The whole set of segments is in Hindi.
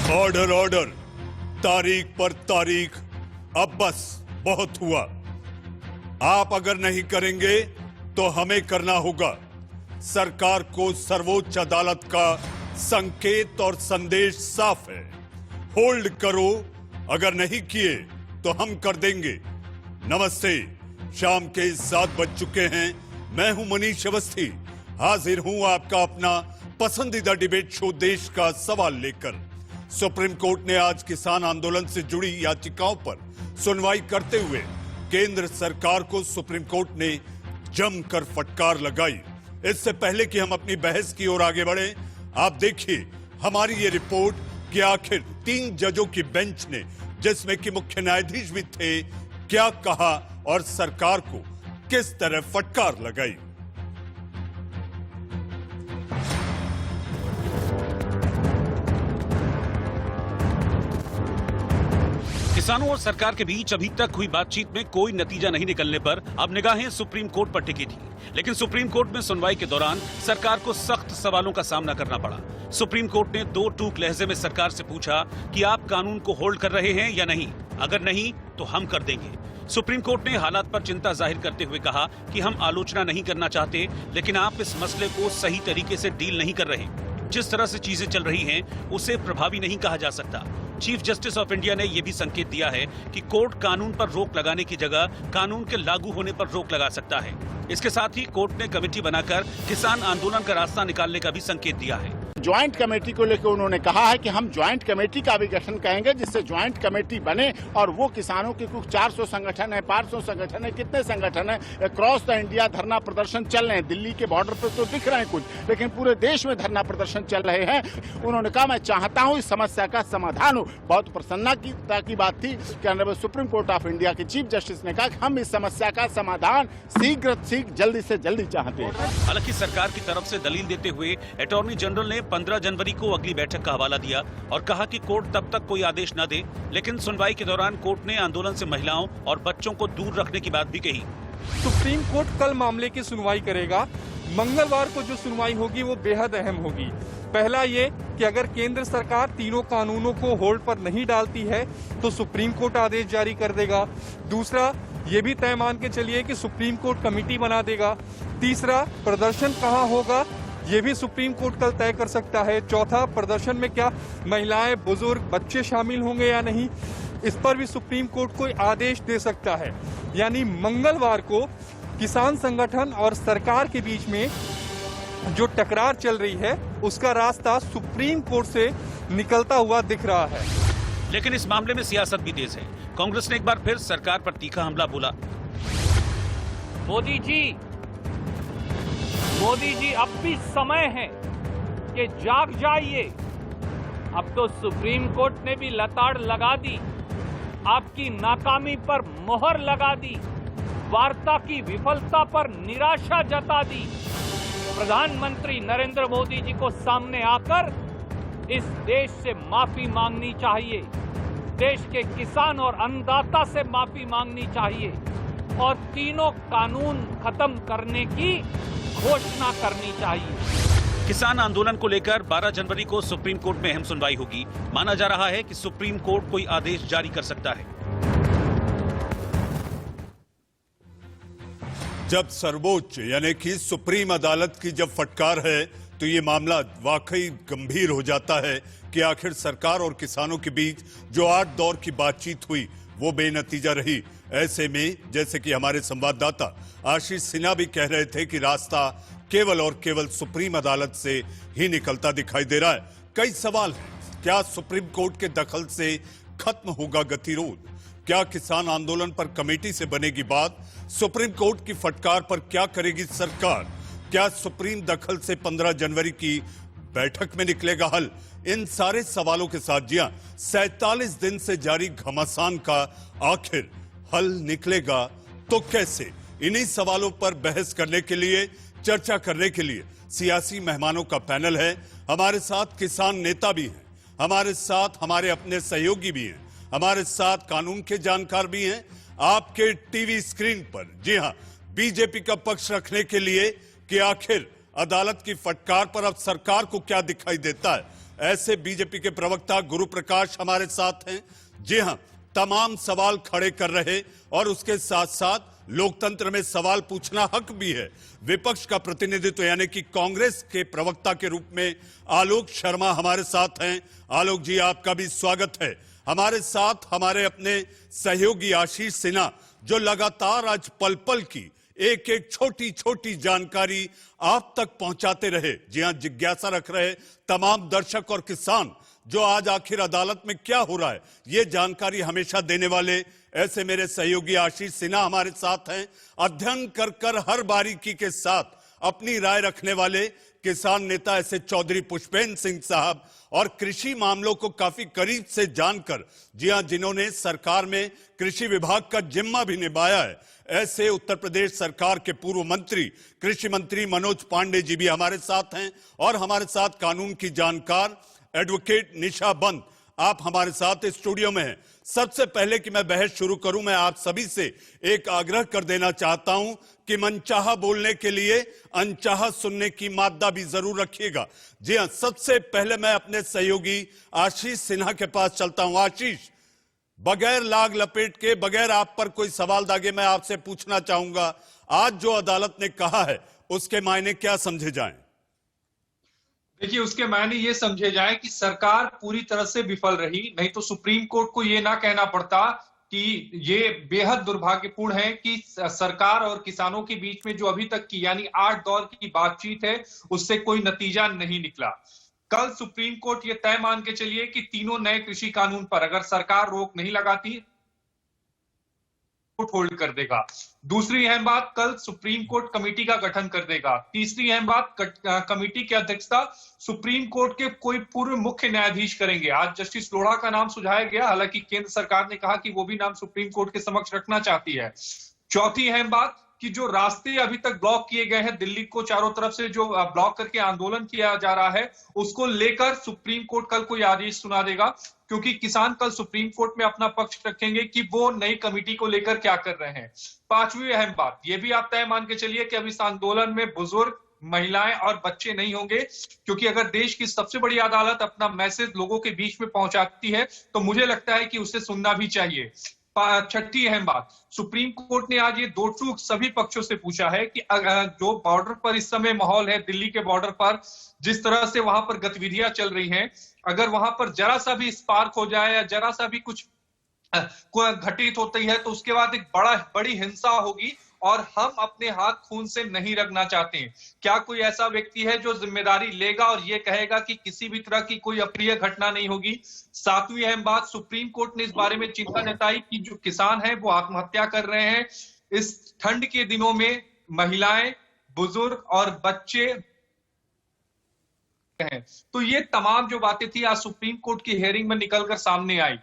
ऑर्डर ऑर्डर, तारीख पर तारीख, अब बस बहुत हुआ। आप अगर नहीं करेंगे तो हमें करना होगा। सरकार को सर्वोच्च अदालत का संकेत और संदेश साफ है, होल्ड करो, अगर नहीं किए तो हम कर देंगे। नमस्ते, शाम के 7 बज चुके हैं। मैं हूं मनीष अवस्थी, हाजिर हूं आपका अपना पसंदीदा डिबेट शो देश का सवाल लेकर। सुप्रीम कोर्ट ने आज किसान आंदोलन से जुड़ी याचिकाओं पर सुनवाई करते हुए केंद्र सरकार को सुप्रीम कोर्ट ने जमकर फटकार लगाई। इससे पहले कि हम अपनी बहस की ओर आगे बढ़े, आप देखिए हमारी ये रिपोर्ट कि आखिर 3 जजों की बेंच ने, जिसमें कि मुख्य न्यायाधीश भी थे, क्या कहा और सरकार को किस तरह फटकार लगाई। किसानों और सरकार के बीच अभी तक हुई बातचीत में कोई नतीजा नहीं निकलने पर अब निगाहें सुप्रीम कोर्ट पर टिकी थी। लेकिन सुप्रीम कोर्ट में सुनवाई के दौरान सरकार को सख्त सवालों का सामना करना पड़ा। सुप्रीम कोर्ट ने 2 टूक लहजे में सरकार से पूछा कि आप कानून को होल्ड कर रहे हैं या नहीं, अगर नहीं तो हम कर देंगे। सुप्रीम कोर्ट ने हालात पर चिंता जाहिर करते हुए कहा कि हम आलोचना नहीं करना चाहते, लेकिन आप इस मसले को सही तरीके से डील नहीं कर रहे। जिस तरह से चीजें चल रही हैं, उसे प्रभावी नहीं कहा जा सकता। चीफ जस्टिस ऑफ इंडिया ने यह भी संकेत दिया है कि कोर्ट कानून पर रोक लगाने की जगह कानून के लागू होने पर रोक लगा सकता है। इसके साथ ही कोर्ट ने कमेटी बनाकर किसान आंदोलन का रास्ता निकालने का भी संकेत दिया है। ज्वाइंट कमेटी को लेकर उन्होंने कहा है कि हम ज्वाइंट कमेटी का भी गठन करेंगे, जिससे ज्वाइंट कमेटी बने और वो किसानों के कुछ 400 संगठन है, 500 संगठन है, कितने संगठन है, क्रॉस द इंडिया धरना प्रदर्शन चल रहे हैं। दिल्ली के बॉर्डर पर तो दिख रहे हैं कुछ, लेकिन पूरे देश में धरना प्रदर्शन चल रहे हैं। उन्होंने कहा मैं चाहता हूं इस समस्या का समाधान हो। बहुत प्रसन्नता की बात थी कि honourable supreme court of India के चीफ जस्टिस ने कहा कि हम इस समस्या का समाधान शीघ्र जल्दी से जल्दी चाहते हैं। हालांकि सरकार की तरफ से दलील देते हुए अटॉर्नी जनरल ने 15 जनवरी को अगली बैठक का हवाला दिया और कहा कि कोर्ट तब तक कोई आदेश न दे। लेकिन सुनवाई के दौरान कोर्ट ने आंदोलन से महिलाओं और बच्चों को दूर रखने की बात भी कही। सुप्रीम कोर्ट कल मामले की सुनवाई करेगा। मंगलवार को जो सुनवाई होगी वो बेहद अहम होगी। पहला ये कि अगर केंद्र सरकार तीनों कानूनों को होल्ड पर नहीं डालती है तो सुप्रीम कोर्ट आदेश जारी कर देगा। दूसरा, ये भी तय मान के चलिए कि सुप्रीम कोर्ट कमेटी बना देगा। तीसरा, प्रदर्शन कहाँ होगा ये भी सुप्रीम कोर्ट कल तय कर सकता है। चौथा, प्रदर्शन में क्या महिलाएं, बुजुर्ग, बच्चे शामिल होंगे या नहीं, इस पर भी सुप्रीम कोर्ट कोई आदेश दे सकता है। यानी मंगलवार को किसान संगठन और सरकार के बीच में जो टकरार चल रही है उसका रास्ता सुप्रीम कोर्ट से निकलता हुआ दिख रहा है। लेकिन इस मामले में सियासत भी तेज है। कांग्रेस ने एक बार फिर सरकार पर तीखा हमला बोला। मोदी जी अब भी समय है कि जाग जाइए। अब तो सुप्रीम कोर्ट ने भी लताड़ लगा दी, आपकी नाकामी पर मोहर लगा दी, वार्ता की विफलता पर निराशा जता दी। प्रधानमंत्री नरेंद्र मोदी जी को सामने आकर इस देश से माफी मांगनी चाहिए, देश के किसान और अन्नदाता से माफी मांगनी चाहिए और तीनों कानून खत्म करने की घोषणा करनी चाहिए। किसान आंदोलन को लेकर 12 जनवरी को सुप्रीम कोर्ट में अहम सुनवाई होगी। माना जा रहा है कि सुप्रीम कोर्ट कोई आदेश जारी कर सकता है। जब सर्वोच्च यानी कि सुप्रीम अदालत की जब फटकार है तो ये मामला वाकई गंभीर हो जाता है कि आखिर सरकार और किसानों के बीच जो 8 दौर की बातचीत हुई वो बेनतीजा रही। ऐसे में जैसे कि हमारे संवाददाता आशीष सिन्हा भी कह रहे थे कि रास्ता केवल और केवल सुप्रीम अदालत से ही निकलता दिखाई दे रहा है। कई सवाल हैं। क्या सुप्रीम कोर्ट के दखल से खत्म होगा गतिरोध? क्या किसान आंदोलन पर कमेटी से बनेगी बात? सुप्रीम कोर्ट की फटकार पर क्या करेगी सरकार? क्या सुप्रीम दखल से 15 जनवरी की बैठक में निकलेगा हल? इन सारे सवालों के साथ जी हां, 47 दिन से जारी घमासान का आखिर हल निकलेगा तो कैसे? इन्हीं सवालों पर बहस करने के लिए, चर्चा करने के लिए सियासी मेहमानों का पैनल है। हमारे साथ किसान नेता भी हैं, हमारे साथ हमारे अपने सहयोगी भी हैं, हमारे साथ कानून के जानकार भी हैं। आपके टीवी स्क्रीन पर जी हां, बीजेपी का पक्ष रखने के लिए कि आखिर अदालत की फटकार पर अब सरकार को क्या दिखाई देता है, ऐसे बीजेपी के प्रवक्ता गुरु प्रकाश हमारे साथ हैं। जी हां, तमाम सवाल खड़े कर रहे और उसके साथ साथ लोकतंत्र में सवाल पूछना हक भी है। विपक्ष का प्रतिनिधित्व यानी कि कांग्रेस के प्रवक्ता के रूप में आलोक शर्मा हमारे साथ हैं। आलोक जी, आपका भी स्वागत है। हमारे साथ हमारे अपने सहयोगी आशीष सिन्हा, जो लगातार आज पल पल की एक एक छोटी छोटी जानकारी आप तक पहुंचाते रहे। जी हां, जिज्ञासा रख रहे तमाम दर्शक और किसान जो आज आखिर अदालत में क्या हो रहा है ये जानकारी हमेशा देने वाले ऐसे मेरे सहयोगी आशीष सिन्हा हमारे साथ हैं। अध्ययन कर कर हर बारीकी के साथ अपनी राय रखने वाले किसान नेता ऐसे चौधरी पुष्पेंद्र सिंह साहब और कृषि मामलों को काफी करीब से जानकर, जी हां, जिन्होंने सरकार में कृषि विभाग का जिम्मा भी निभाया है, ऐसे उत्तर प्रदेश सरकार के पूर्व मंत्री कृषि मंत्री मनोज पांडे जी भी हमारे साथ हैं। और हमारे साथ कानून की जानकार एडवोकेट निशा बंद आप हमारे साथ स्टूडियो में हैं। सबसे पहले कि मैं बहस शुरू करूं, मैं आप सभी से एक आग्रह कर देना चाहता हूं कि मनचाहा बोलने के लिए अनचाहा सुनने की मादा भी जरूर रखिएगा। जी हां, सबसे पहले मैं अपने सहयोगी आशीष सिन्हा के पास चलता हूं। आशीष, बगैर लाग लपेट के, बगैर आप पर कोई सवाल दागे, मैं आपसे पूछना चाहूंगा, आज जो अदालत ने कहा है उसके मायने क्या समझे जाएं? देखिए, उसके मायने ये समझे जाए कि सरकार पूरी तरह से विफल रही, नहीं तो सुप्रीम कोर्ट को ये ना कहना पड़ता कि ये बेहद दुर्भाग्यपूर्ण है कि सरकार और किसानों के बीच में जो अभी तक की यानी 8 दौर की बातचीत है उससे कोई नतीजा नहीं निकला। कल सुप्रीम कोर्ट ये तय मान के चलिए कि तीनों नए कृषि कानून पर अगर सरकार रोक नहीं लगाती होल्ड कर देगा। दूसरी अहम बात, कल सुप्रीम कोर्ट कमेटी का गठन कर देगा। तीसरी अहम बात, कमेटी की अध्यक्षता सुप्रीम कोर्ट के कोई पूर्व मुख्य न्यायाधीश करेंगे। आज जस्टिस लोढ़ा का नाम सुझाया गया, हालांकि केंद्र सरकार ने कहा कि वो भी नाम सुप्रीम कोर्ट के समक्ष रखना चाहती है। चौथी अहम बात कि जो रास्ते अभी तक ब्लॉक किए गए हैं, दिल्ली को चारों तरफ से जो ब्लॉक करके आंदोलन किया जा रहा है, उसको लेकर सुप्रीम कोर्ट कल कोई आदेश सुना देगा, क्योंकि किसान कल सुप्रीम कोर्ट में अपना पक्ष रखेंगे कि वो नई कमेटी को लेकर क्या कर रहे हैं। पांचवी अहम बात, ये भी आप तय मान के चलिए कि अब इस आंदोलन में बुजुर्ग, महिलाएं और बच्चे नहीं होंगे, क्योंकि अगर देश की सबसे बड़ी अदालत अपना मैसेज लोगों के बीच में पहुंचाती है तो मुझे लगता है कि उसे सुनना भी चाहिए। छठी अहम बात, सुप्रीम कोर्ट ने आज ये दो टूक सभी पक्षों से पूछा है कि जो बॉर्डर पर इस समय माहौल है, दिल्ली के बॉर्डर पर जिस तरह से वहां पर गतिविधियां चल रही हैं, अगर वहां पर जरा सा भी स्पार्क हो जाए या जरा सा भी कुछ घटित होती है तो उसके बाद एक बड़ी हिंसा होगी और हम अपने हाथ खून से नहीं रखना चाहते हैं। क्या कोई ऐसा व्यक्ति है जो जिम्मेदारी लेगा और ये कहेगा कि किसी भी तरह की कोई अप्रिय घटना नहीं होगी? सातवीं अहम बात, सुप्रीम कोर्ट ने इस बारे में चिंता जताई कि जो किसान हैं वो आत्महत्या कर रहे हैं। इस ठंड के दिनों में महिलाएं, बुजुर्ग और बच्चे हैं। तो ये तमाम जो बातें थी आज सुप्रीम कोर्ट की हियरिंग में निकलकर सामने आई।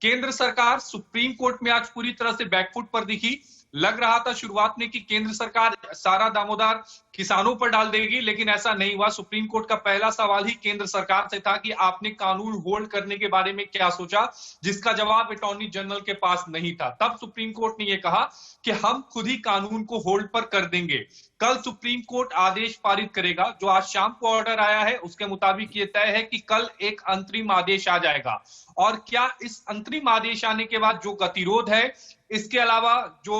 केंद्र सरकार सुप्रीम कोर्ट में आज पूरी तरह से बैकफुट पर दिखी। लग रहा था शुरुआत में कि केंद्र सरकार सारा दामोदार किसानों पर डाल देगी, लेकिन ऐसा नहीं हुआ। सुप्रीम कोर्ट का पहला सवाल ही केंद्र सरकार से था कि आपने कानून होल्ड करने के बारे में क्या सोचा, जिसका जवाब अटॉर्नी जनरल के पास नहीं था। तब सुप्रीम कोर्ट ने यह कहा कि हम खुद ही कानून को होल्ड पर कर देंगे। कल सुप्रीम कोर्ट आदेश पारित करेगा। जो आज शाम को ऑर्डर आया है उसके मुताबिक ये तय है कि कल एक अंतरिम आदेश आ जाएगा। और क्या इस अंतरिम आदेश आने के बाद जो गतिरोध है, इसके अलावा जो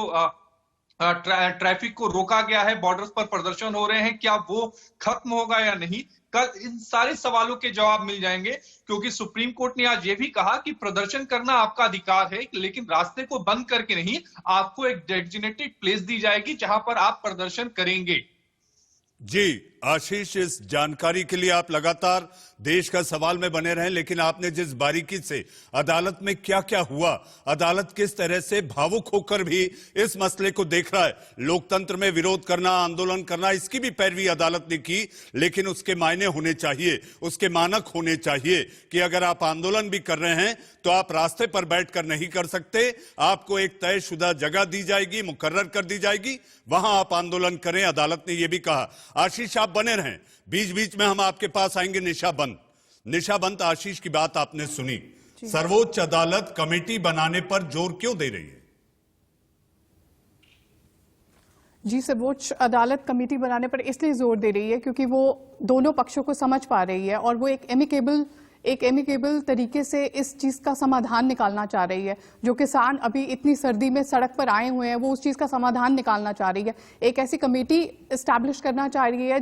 ट्रैफिक को रोका गया है, बॉर्डर्स पर प्रदर्शन हो रहे हैं, क्या वो खत्म होगा या नहीं? कल इन सारे सवालों के जवाब मिल जाएंगे, क्योंकि सुप्रीम कोर्ट ने आज ये भी कहा कि प्रदर्शन करना आपका अधिकार है, लेकिन रास्ते को बंद करके नहीं, आपको एक डेजिग्नेटेड प्लेस दी जाएगी जहां पर आप प्रदर्शन करेंगे। जी आशीष, इस जानकारी के लिए आप लगातार देश का सवाल में बने रहें, लेकिन आपने जिस बारीकी से अदालत में क्या क्या हुआ, अदालत किस तरह से भावुक होकर भी इस मसले को देख रहा है, लोकतंत्र में विरोध करना, आंदोलन करना, इसकी भी पैरवी अदालत ने की, लेकिन उसके मायने होने चाहिए, उसके मानक होने चाहिए कि अगर आप आंदोलन भी कर रहे हैं तो आप रास्ते पर बैठकर नहीं कर सकते, आपको एक तयशुदा जगह दी जाएगी, मुकर्रर कर दी जाएगी, वहां आप आंदोलन करें। अदालत ने यह भी कहा। आशीष, आप बने रहें, बीच बीच में हम आपके पास आएंगे। निशा बंत, आशीष की बात आपने सुनी, सर्वोच्च अदालत कमेटी बनाने पर जोर क्यों दे रही है? जी, सर्वोच्च अदालत कमेटी बनाने पर इसलिए जोर दे रही है क्योंकि वो दोनों पक्षों को समझ पा रही है और वो एक एमिकेबल तरीके से इस चीज का समाधान निकालना चाह रही है। जो किसान अभी इतनी सर्दी में सड़क पर आए हुए हैं वो उस चीज का समाधान निकालना चाह रही है। एक ऐसी कमेटी एस्टैब्लिश करना चाह रही है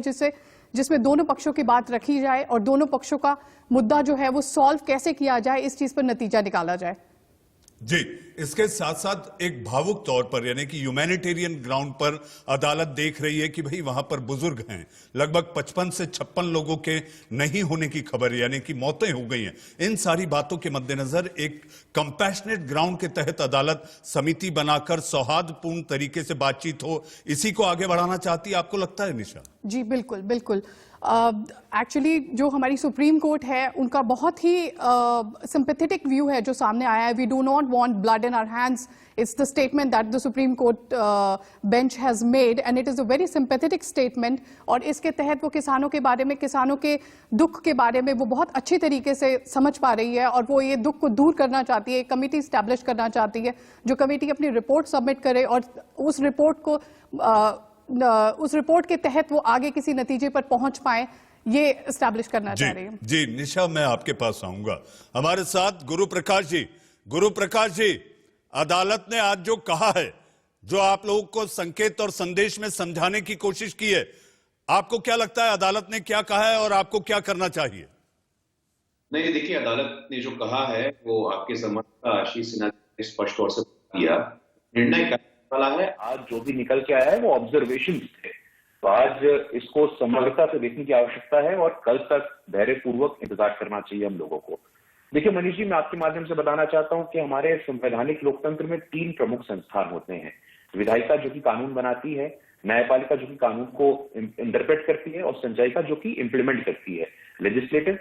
जिसमें दोनों पक्षों की बात रखी जाए और दोनों पक्षों का मुद्दा जो है वो सॉल्व कैसे किया जाए, इस चीज पर नतीजा निकाला जाए। जी, इसके साथ साथ एक भावुक तौर पर यानी कि ह्यूमैनिटेरियन ग्राउंड पर अदालत देख रही है कि भाई वहां पर बुजुर्ग हैं, लगभग 55 से 56 लोगों के नहीं होने की खबर यानी कि मौतें हो गई हैं। इन सारी बातों के मद्देनजर एक कंपैशनेट ग्राउंड के तहत अदालत समिति बनाकर सौहार्दपूर्ण तरीके से बातचीत हो, इसी को आगे बढ़ाना चाहती है, आपको लगता है निशा? जी बिल्कुल बिल्कुल। एक्चुअली जो हमारी सुप्रीम कोर्ट है उनका बहुत ही सिंपैथेटिक व्यू है जो सामने आया है। We do not want blood in our hands, it's the statement that the Supreme Court bench has made and it is a very sympathetic statement. और इसके तहत वो किसानों के बारे में, किसानों के दुख के बारे में वो बहुत अच्छी तरीके से समझ पा रही है और वो ये दुख को दूर करना चाहती है, एक कमेटी स्टैब्लिश करना चाहती है जो कमेटी अपनी रिपोर्ट सबमिट करे और उस रिपोर्ट के तहत वो आगे किसी नतीजे पर पहुंच पाए, ये एस्टैब्लिश करना चाह रही है। जी निशा, मैं आपके पास आऊंगा। हमारे साथ गुरु प्रकाश जी। गुरु प्रकाश जी, अदालत ने आज जो कहा है, जो आप लोगों को संकेत और संदेश में समझाने की कोशिश की है, आपको क्या लगता है अदालत ने क्या कहा है और आपको क्या करना चाहिए? नहीं, देखिए, अदालत ने जो कहा है वो आपके समक्ष आशीष सिन्हा ने स्पष्ट तौर से किया। निर्णय वाला है, आज जो भी निकल के आया है वो ऑब्जर्वेशन थे, तो आज इसको समग्रता से देखने की आवश्यकता है और कल तक धैर्यपूर्वक इंतजार करना चाहिए हम लोगों को। देखिए मनीष जी, मैं आपके माध्यम से बताना चाहता हूं कि हमारे संवैधानिक लोकतंत्र में 3 प्रमुख संस्थान होते हैं। विधायिका जो कि कानून बनाती है, न्यायपालिका जो कि कानून को इंटरप्रेट करती है और संचायिका जो कि इंप्लीमेंट करती है, लेजिस्लेटिव,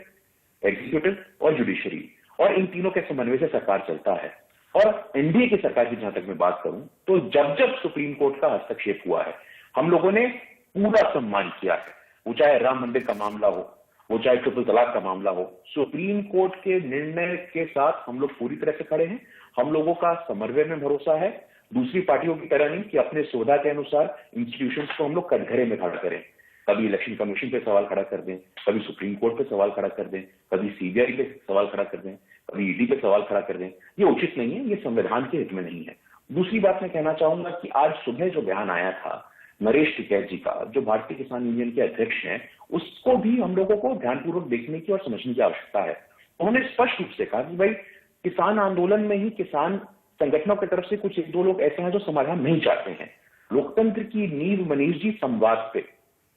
एग्जीक्यूटिव और जुडिशरी। और इन तीनों के समन्वय से सरकार चलता है। और एनडीए की सरकार की जहां तक मैं बात करूं तो जब जब सुप्रीम कोर्ट का हस्तक्षेप हुआ है हम लोगों ने पूरा सम्मान किया है। वो चाहे राम मंदिर का मामला हो, वो चाहे ट्रिपल तलाक का मामला हो, सुप्रीम कोर्ट के निर्णय के साथ हम लोग पूरी तरह से खड़े हैं। हम लोगों का समन्वय में भरोसा है, दूसरी पार्टियों की तरह नहीं कि अपने सुविधा के अनुसार इंस्टीट्यूशंस को हम लोग कटघरे में खड़ा करें। कभी इलेक्शन कमीशन पे सवाल खड़ा कर दें, कभी सुप्रीम कोर्ट पे सवाल खड़ा कर दें, कभी सीबीआई पे सवाल खड़ा कर दें, कभी ईडी पे सवाल खड़ा कर दें। ये उचित नहीं है, ये संविधान के हित में नहीं है। दूसरी बात मैं कहना चाहूंगा कि आज सुबह जो बयान आया था नरेश टिकैत जी का, जो भारतीय किसान यूनियन के अध्यक्ष हैं, उसको भी हम लोगों को ध्यानपूर्वक देखने की और समझने की आवश्यकता है। उन्होंने स्पष्ट रूप से कहा कि भाई किसान आंदोलन में ही किसान संगठनों की तरफ से कुछ 1-2 लोग ऐसे हैं जो समाधान नहीं चाहते हैं। लोकतंत्र की नींव मनीष जी संवाद पे,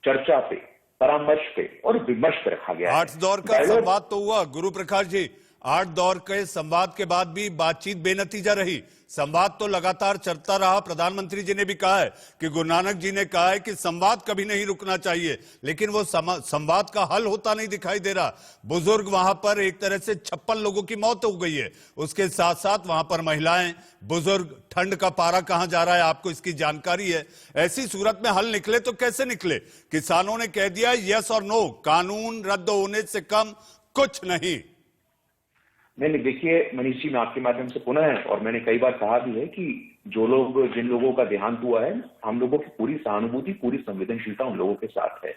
चर्चा पे, परामर्श पे और विमर्श पे रखा गया है। 8 दौर का संवाद तो हुआ गुरु प्रकाश जी, 8 दौर के संवाद के बाद भी बातचीत बेनतीजा रही। संवाद तो लगातार चलता रहा। प्रधानमंत्री जी ने भी कहा है कि गुरु नानक जी ने कहा है कि संवाद कभी नहीं रुकना चाहिए, लेकिन वो संवाद का हल होता नहीं दिखाई दे रहा। बुजुर्ग वहां पर एक तरह से 56 लोगों की मौत हो गई है, उसके साथ साथ वहां पर महिलाएं, बुजुर्ग, ठंड का पारा कहां जा रहा है आपको इसकी जानकारी है। ऐसी सूरत में हल निकले तो कैसे निकले? किसानों ने कह दिया यस और नो, कानून रद्द होने से कम कुछ नहीं। नहीं, देखिए मनीष जी, मैं आपके माध्यम से पुनः है और मैंने कई बार कहा भी है कि जिन लोगों का देहांत हुआ है, हम लोगों की पूरी सहानुभूति, पूरी संवेदनशीलता उन लोगों के साथ है।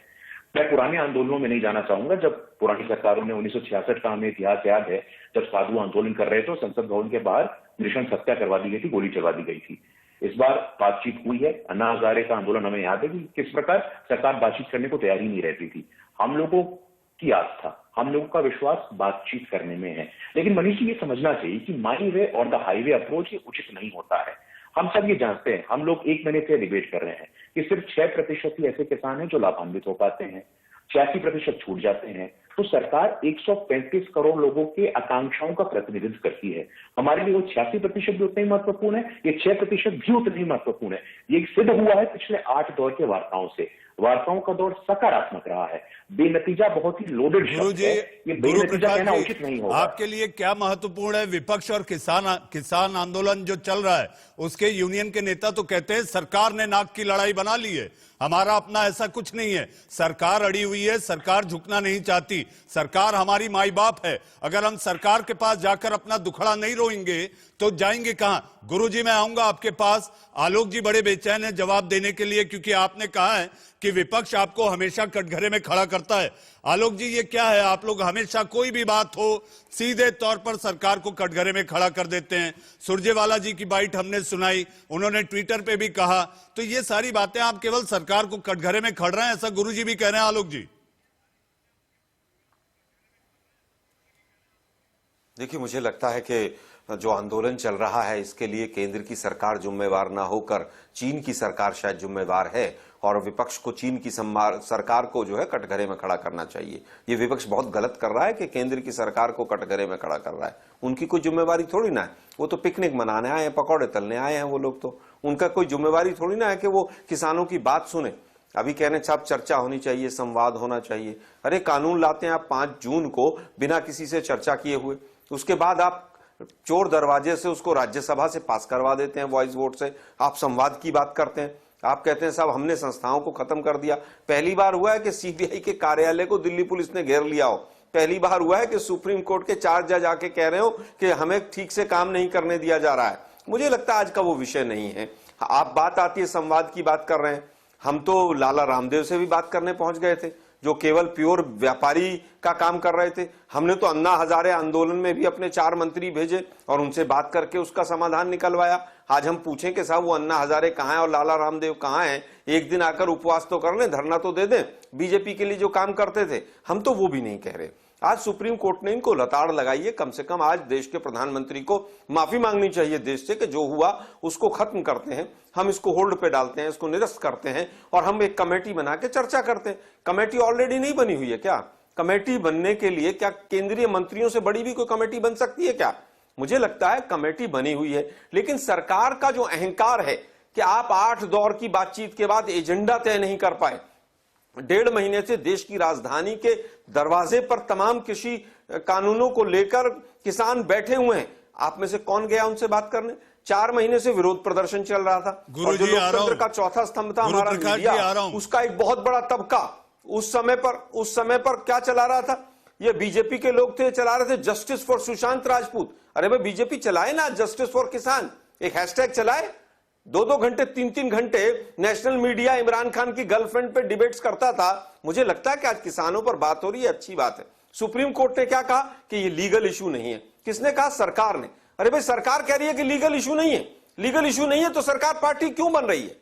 मैं पुराने आंदोलनों में नहीं जाना चाहूंगा। जब पुरानी सरकारों ने 1966 का हमें इतिहास याद है, जब साधु आंदोलन कर रहे थे, संसद भवन के बाहर नृशंस हत्या करवा दी गई थी, गोली चलवा दी गई थी। इस बार बातचीत हुई है। अन्ना हजारे का आंदोलन हमें याद है कि किस प्रकार सरकार बातचीत करने को तैयार ही नहीं रहती थी। हम लोगों की आस्था, हम लोगों का विश्वास बातचीत करने में है। लेकिन मनीष जी, ये समझना चाहिए कि माई वे और द हाईवे अप्रोच ये उचित नहीं होता है। हम सब ये जानते हैं, हम लोग 1 महीने से डिबेट कर रहे हैं कि सिर्फ 6% ही ऐसे किसान हैं जो लाभान्वित हो पाते हैं, 86% छूट जाते हैं। तो सरकार 135 करोड़ लोगों के आकांक्षाओं का प्रतिनिधित्व करती है। हमारे लिए वो 86% भी उतना ही महत्वपूर्ण है, ये 6% भी उतना ही महत्वपूर्ण है। ये सिद्ध हुआ है पिछले 8 दौर के वार्ताओं से। वार्ताओं का दौर सकारात्मक रहा है। बेनतीजा बहुत ही लोडेड शब्द है, ये बेनतीजा कहना उचित नहीं होगा। आपके लिए क्या महत्वपूर्ण है? विपक्ष और किसान आंदोलन जो चल रहा है, उसके यूनियन के नेता तो कहते हैं सरकार ने नाक की लड़ाई बना ली है, हमारा अपना ऐसा कुछ नहीं है, सरकार अड़ी हुई है, सरकार झुकना नहीं चाहती। सरकार हमारी माई बाप है। अगर हम सरकार के पास जाकर अपना दुखड़ा नहीं रोएंगे तो जाएंगे कहां? गुरुजी, मैं आऊंगा आपके पास। आलोक जी बड़े बेचैन हैं जवाब देने के लिए, क्योंकि आपने कहा है कि विपक्ष आपको हमेशा कटघरे में खड़ा करता है। आलोक जी, ये क्या है? आप लोग हमेशा कोई भी बात हो सीधे तौर पर सरकार को कटघरे में खड़ा कर देते हैं। सुरजेवाला जी की बाइट हमने सुनाई, उन्होंने ट्विटर पे भी कहा, तो ये सारी बातें आप केवल सरकार को कटघरे में खड़ रहे हैं, ऐसा गुरुजी भी कह रहे हैं। आलोक जी, देखिए, मुझे लगता है कि जो आंदोलन चल रहा है इसके लिए केंद्र की सरकार जिम्मेवार ना होकर चीन की सरकार शायद जिम्मेवार है, और विपक्ष को चीन की सरकार को जो है कटघरे में खड़ा करना चाहिए। ये विपक्ष बहुत गलत कर रहा है कि केंद्र की सरकार को कटघरे में खड़ा कर रहा है। उनकी कोई जिम्मेवारी थोड़ी ना है, वो तो पिकनिक मनाने आए हैं, पकौड़े तलने आए हैं वो लोग, तो उनका कोई जिम्मेवारी थोड़ी ना है कि वो किसानों की बात सुने। अभी कहने साहब चर्चा होनी चाहिए, संवाद होना चाहिए। अरे कानून लाते हैं आप 5 जून को बिना किसी से चर्चा किए हुए, उसके बाद आप चोर दरवाजे से उसको राज्यसभा से पास करवा देते हैं वॉइस वोट से। आप संवाद की बात करते हैं, आप कहते हैं साहब हमने संस्थाओं को खत्म कर दिया। पहली बार हुआ है कि सीबीआई के कार्यालय को दिल्ली पुलिस ने घेर लिया हो। पहली बार हुआ है कि सुप्रीम कोर्ट के 4 जज आके कह रहे हो कि हमें ठीक से काम नहीं करने दिया जा रहा है। मुझे लगता है आज का वो विषय नहीं है। आप बात आती है संवाद की बात कर रहे हैं, हम तो लाला रामदेव से भी बात करने पहुंच गए थे जो केवल प्योर व्यापारी का काम कर रहे थे। हमने तो अन्ना हजारे आंदोलन में भी अपने 4 मंत्री भेजे और उनसे बात करके उसका समाधान निकलवाया। आज हम पूछें कि साहब वो अन्ना हजारे कहां है और लाला रामदेव कहां हैं, एक दिन आकर उपवास तो कर लें, धरना तो दे दें, बीजेपी के लिए जो काम करते थे। हम तो वो भी नहीं कह रहे। आज सुप्रीम कोर्ट ने इनको लताड़ लगाई है। कम से कम आज देश के प्रधानमंत्री को माफी मांगनी चाहिए देश से कि जो हुआ उसको खत्म करते हैं, हम इसको होल्ड पे डालते हैं, इसको निरस्त करते हैं और हम एक कमेटी बना के चर्चा करते हैं। कमेटी ऑलरेडी नहीं बनी हुई है क्या? कमेटी बनने के लिए क्या केंद्रीय मंत्रियों से बड़ी भी कोई कमेटी बन सकती है क्या? मुझे लगता है कमेटी बनी हुई है, लेकिन सरकार का जो अहंकार है कि आप 8 दौर की बातचीत के बाद एजेंडा तय नहीं कर पाए। 1.5 महीने से देश की राजधानी के दरवाजे पर तमाम कृषि कानूनों को लेकर किसान बैठे हुए हैं। आप में से कौन गया उनसे बात करने? 4 महीने से विरोध प्रदर्शन चल रहा था और जो लोकतंत्र का चौथा स्तंभ था हमारा मीडिया, उसका एक बहुत बड़ा तबका उस समय पर क्या चला रहा था? ये बीजेपी के लोग थे, चला रहे थे जस्टिस फॉर सुशांत राजपूत। अरे भाई बीजेपी चलाए ना जस्टिस फॉर किसान, एक हैशटैग चलाए। 2-2 घंटे 3-3 घंटे नेशनल मीडिया इमरान खान की गर्लफ्रेंड पे डिबेट्स करता था। मुझे लगता है कि आज किसानों पर बात हो रही है, अच्छी बात है। सुप्रीम कोर्ट ने क्या कहा कि ये लीगल इशू नहीं है। किसने कहा? सरकार ने। अरे भाई सरकार कह रही है कि लीगल इशू नहीं है, लीगल इशू नहीं है तो सरकार पार्टी क्यों बन रही है?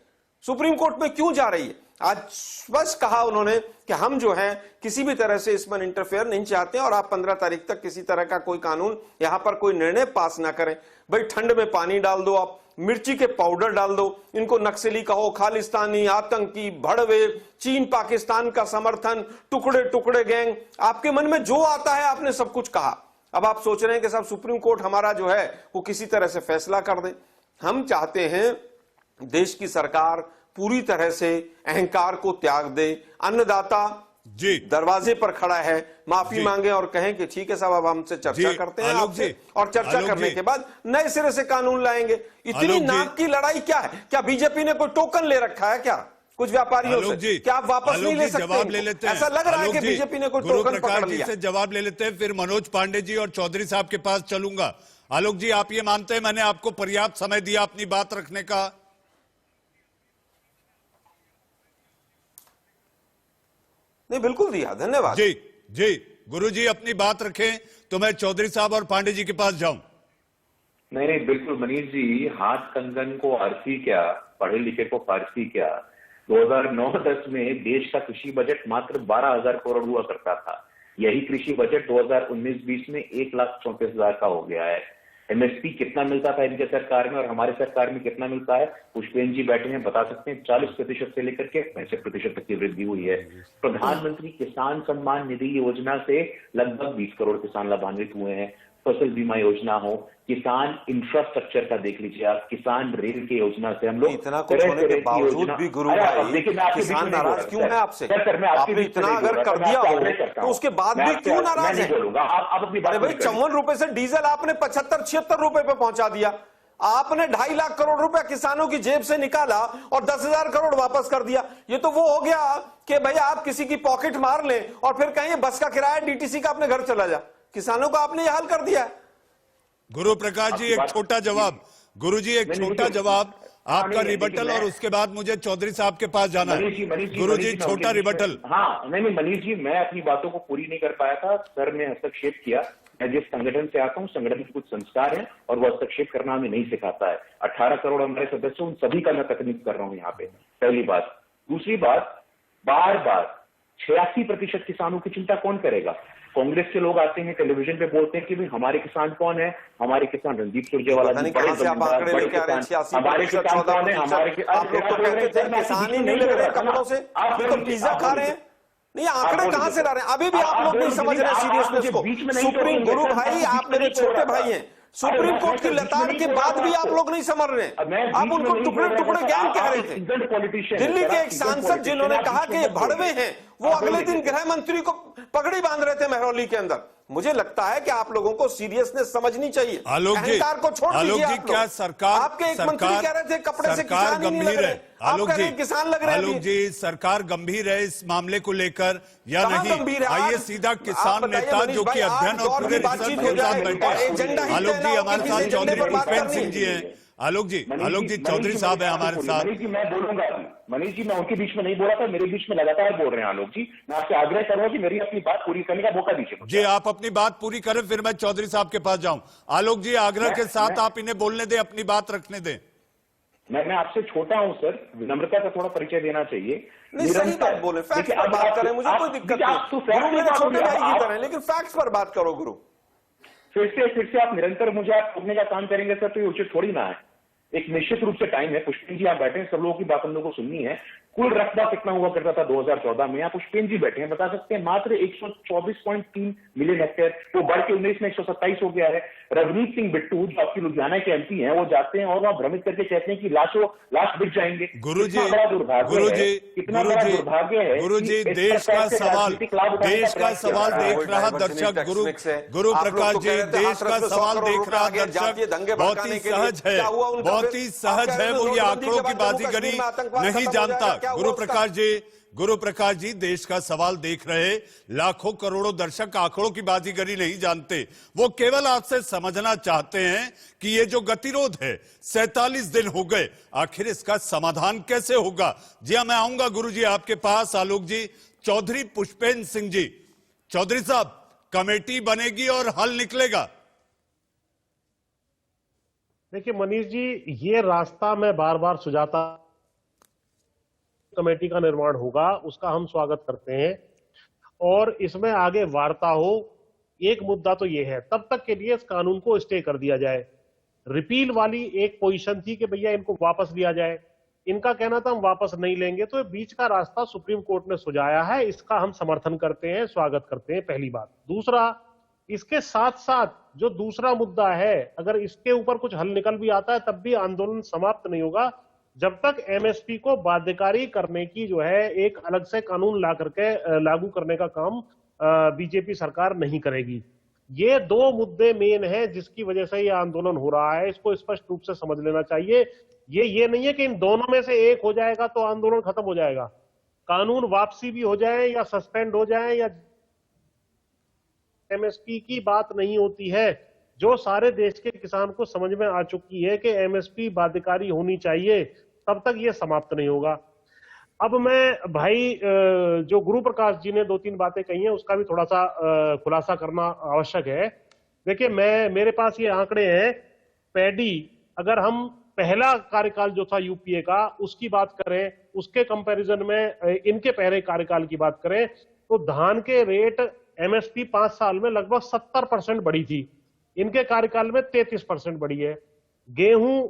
सुप्रीम कोर्ट में क्यों जा रही है? आज स्पष्ट कहा उन्होंने कि हम जो है किसी भी तरह से इसमें इंटरफेयर नहीं चाहते और आप 15 तारीख तक किसी तरह का कोई कानून यहां पर कोई निर्णय पास ना करें। भाई ठंड में पानी डाल दो, आप मिर्ची के पाउडर डाल दो, इनको नक्सली कहो, खालिस्तानी, आतंकी, भड़वे, चीन पाकिस्तान का समर्थन, टुकड़े टुकड़े गैंग, आपके मन में जो आता है आपने सब कुछ कहा। अब आप सोच रहे हैं कि साहब सुप्रीम कोर्ट हमारा जो है वो किसी तरह से फैसला कर दे। हम चाहते हैं देश की सरकार पूरी तरह से अहंकार को त्याग दे। अन्नदाता जी दरवाजे पर खड़ा है, माफी मांगे और कहें कि ठीक है साहब अब हमसे चर्चा करते हैं आपसे, और चर्चा करने के बाद नए सिरे से कानून लाएंगे। इतनी नाक की लड़ाई क्या है? क्या बीजेपी ने कोई टोकन ले रखा है क्या कुछ व्यापारियों से? क्या आप वापस नहीं ले सकते? जवाब ले लेते हैं। ऐसा लग रहा है कि बीजेपी ने कोई टोकन पकड़ लिया। से जवाब ले लेते हैं, फिर मनोज पांडे जी और चौधरी साहब के पास चलूंगा। आलोक जी, आप ये मानते हैं मैंने आपको पर्याप्त समय दिया अपनी बात रखने का? नहीं, बिल्कुल दिया, धन्यवाद। जी जी गुरुजी अपनी बात रखें तो मैं चौधरी साहब और पांडे जी के पास जाऊं। नहीं बिल्कुल मनीष जी, हाथ कंगन को आरसी क्या, पढ़े लिखे को फारसी क्या। 2009-10 में देश का कृषि बजट मात्र 12,000 करोड़ हुआ करता था। यही कृषि बजट 2019-20 में 1,34,000 का हो गया है। एमएसपी कितना मिलता था इनके सरकार में और हमारे सरकार में कितना मिलता है? पुष्पेन जी बैठे हैं, बता सकते हैं। 40% से लेकर के 65% तक की वृद्धि हुई है। प्रधानमंत्री किसान सम्मान निधि योजना से लगभग 20 करोड़ किसान लाभान्वित हुए हैं। फसल बीमा योजना हो, किसान इंफ्रास्ट्रक्चर का देख लीजिए आप, किसान रेल की योजना से हम लोग इतना कुछ होने के बावजूद भी गुरु भाई किसान नाराज क्यों है आपसे? आपने इतना अगर कर दिया हो तो उसके बाद भी क्यों नाराज है? अरे भाई 54 रुपए से डीजल आपने 75-76 रुपए पे पहुंचा दिया। आपने 2.5 लाख करोड़ रुपया किसानों की जेब से निकाला और 10,000 करोड़ वापस कर दिया। ये तो वो हो गया कि भैया आप किसी की पॉकेट मार लें और फिर कहें बस का किराया डीटीसी का अपने घर चला जा। किसानों का आपने यह हाल कर दिया है। गुरु प्रकाश जी एक छोटा जवाब, गुरुजी एक छोटा जवाब, आपका रिबटल और उसके बाद मुझे चौधरी साहब के पास जाना है। गुरुजी छोटा रिबटल। हाँ नहीं मनीष जी, मैं अपनी बातों को पूरी नहीं कर पाया था, सर ने हस्तक्षेप किया। मैं जिस संगठन से आता हूँ, संगठन के कुछ संस्कार हैं और वो हस्तक्षेप करना हमें नहीं सिखाता है। 18 करोड़ हमारे सदस्य, उन सभी का मैं तकनीक कर रहा हूँ यहाँ पे, पहली बात। दूसरी बात, बार बार 86% किसानों की चिंता कौन करेगा? कांग्रेस के लोग आते हैं टेलीविजन पे बोलते हैं कि भाई हमारे किसान कौन है, हमारे किसान रणदीप सुरजेवाला जी, हमारे किसान कौन है, हमारे किसान ही नहीं लग रहे कपड़ों से, आप तो पिज्जा खा रहे हैं। नहीं, आंकड़े कहां से ला रहे हैं? अभी भी आप लोग नहीं समझ रहे सीरियसनेस को। सुप्रीम गुरु भाई, आप मेरे छोटे भाई हैं, सुप्रीम कोर्ट की लताड़ के बाद भी आप लोग नहीं समझ रहे। आप उनको टुकड़े टुकड़े गैंग कह रहे थे। दिल्ली के एक सांसद जिन्होंने कहा कि ये भड़वे हैं, वो अगले दिन गृह मंत्री को पगड़ी बांध रहे थे महरौली के अंदर। मुझे लगता है कि आप लोगों को सीरियसनेस समझनी चाहिए। आलोक जी, को छोड़ दीजिए। आप क्या सरकार, आपके एक मंत्री कह रहे थे कपड़े से किसान ही नहीं लग रहे। आलोक जी, किसान लग रहे हैं। आलोक जी, सरकार गंभीर है इस मामले को लेकर या नहीं? आइए सीधा किसान नेता जो कि अध्ययन और पूरे रिसर्च के साथ बैठे। आलोक जी हमारे साथ चौधरी पुष्पेंद्र सिंह जी हैं। आलोक जी चौधरी साहब है हमारे साथ। मनीष जी मैं बोलूंगा, मनीष जी मैं उनके बीच में नहीं बोला था, मेरे बीच में लगातार बोल रहे हैं आलोक जी। मैं आपसे आग्रह करूंगा कि मेरी अपनी बात पूरी करने का मौका दीजिए। जी आप अपनी बात पूरी करें, फिर मैं चौधरी साहब के पास जाऊं। आलोक जी आग्रह के साथ आप इन्हें बोलने दें, अपनी बात रखने दें। मैं आपसे छोटा हूं सर, विनम्रता का थोड़ा परिचय देना चाहिए। नहीं, सही बात बोले, फैक्ट्स पर बात करें, मुझे कोई दिक्कत नहीं। गुरु मेरे छोटे भाई की तरह, लेकिन फैक्ट्स पर बात करो गुरु। फिर से आप निरंतर मुझे आप रोकने का काम करेंगे सर, तो ये उचित थोड़ी ना है। एक निश्चित रूप से टाइम है, पुष्पेंद्र जी आप बैठे हैं, सब लोगों की बात हम लोगों को सुननी है। कुल रकबा कितना हुआ करता था 2014 में? आप पुष्पेंद्र जी बैठे हैं, बता सकते हैं? मात्र 124.3 मिलियन हेक्टेयर, वो बढ़ के 19 में 127 हो गया है। रवनीत सिंह बिट्टू जो आपकी लुधियाना के एमपी हैं, वो जाते हैं और वहां भ्रमित करके कहते हैं कि लाश बिक जाएंगे। गुरुजी कितना बड़ा दुर्भाग्य है। गुरुजी देश का सवाल देख रहा दर्शक, गुरु प्रकाश जी देश का सवाल देख रहा दर्शक बहुत ही सहज है, बहुत ही सहज है। वो ये आंकड़ों की बाजीगरी नहीं जानता। गुरु प्रकाश जी देश का सवाल देख रहे लाखों करोड़ों दर्शक आंकड़ों की बाजीगरी नहीं जानते। वो केवल आपसे समझना चाहते हैं कि ये जो गतिरोध है 47 दिन हो गए, आखिर इसका समाधान कैसे होगा? जी हाँ, मैं आऊंगा गुरु जी आपके पास। आलोक जी, चौधरी पुष्पेंद्र सिंह जी, चौधरी साहब, कमेटी बनेगी और हल निकलेगा? देखिए मनीष जी, ये रास्ता मैं बार बार सुझाता, कमेटी का निर्माण होगा, उसका हम स्वागत करते हैं और इसमें आगे वार्ता हो। एक मुद्दा तो ये है, तब तक के लिए इस कानून को स्टे कर दिया जाए। रिपील वाली एक पोजीशन थी कि भैया इनको वापस लिया जाए, इनका कहना था हम वापस नहीं लेंगे, तो बीच का रास्ता सुप्रीम कोर्ट ने सुझाया है, इसका हम समर्थन करते हैं, स्वागत करते हैं, पहली बात। दूसरा, इसके साथ साथ जो दूसरा मुद्दा है, अगर इसके ऊपर कुछ हल निकल भी आता है तब भी आंदोलन समाप्त नहीं होगा जब तक एमएसपी को बाध्यकारी करने की जो है एक अलग से कानून ला करके लागू करने का काम बीजेपी सरकार नहीं करेगी। ये दो मुद्दे मेन हैं जिसकी वजह से ये आंदोलन हो रहा है, इसको स्पष्ट रूप से समझ लेना चाहिए। ये नहीं है कि इन दोनों में से एक हो जाएगा तो आंदोलन खत्म हो जाएगा। कानून वापसी भी हो जाए या सस्पेंड हो जाए या एमएसपी की बात नहीं होती है। जो सारे देश के किसान को समझ में आ चुकी है कि एमएसपी बाध्यकारी होनी चाहिए, तब तक ये समाप्त नहीं होगा। अब मैं भाई जो गुरु प्रकाश जी ने 2-3 बातें कही हैं उसका भी थोड़ा सा खुलासा करना आवश्यक है। देखिए मेरे पास ये आंकड़े हैं, पैडी अगर हम पहला कार्यकाल जो था यूपीए का उसकी बात करें, उसके कंपैरिजन में इनके पहले कार्यकाल की बात करें तो धान के रेट एमएसपी 5 साल में लगभग 70% बढ़ी थी, इनके कार्यकाल में 33% बढ़ी है। गेहूं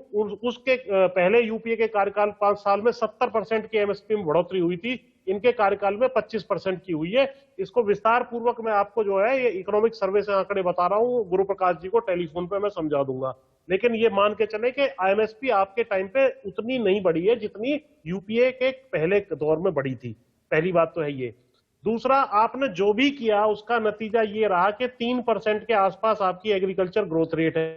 उसके पहले यूपीए के कार्यकाल 5 साल में 70% की एमएसपी में बढ़ोतरी हुई थी, इनके कार्यकाल में 25% की हुई है। इसको विस्तार पूर्वक मैं आपको जो है ये इकोनॉमिक सर्वे से आंकड़े बता रहा हूं, गुरु प्रकाश जी को टेलीफोन पे मैं समझा दूंगा। लेकिन ये मान के चले कि एमएसपी आपके टाइम पे उतनी नहीं बढ़ी है जितनी यूपीए के पहले दौर में बढ़ी थी, पहली बात तो है ये। दूसरा, आपने जो भी किया उसका नतीजा ये रहा कि 3% के आसपास आपकी एग्रीकल्चर ग्रोथ रेट है।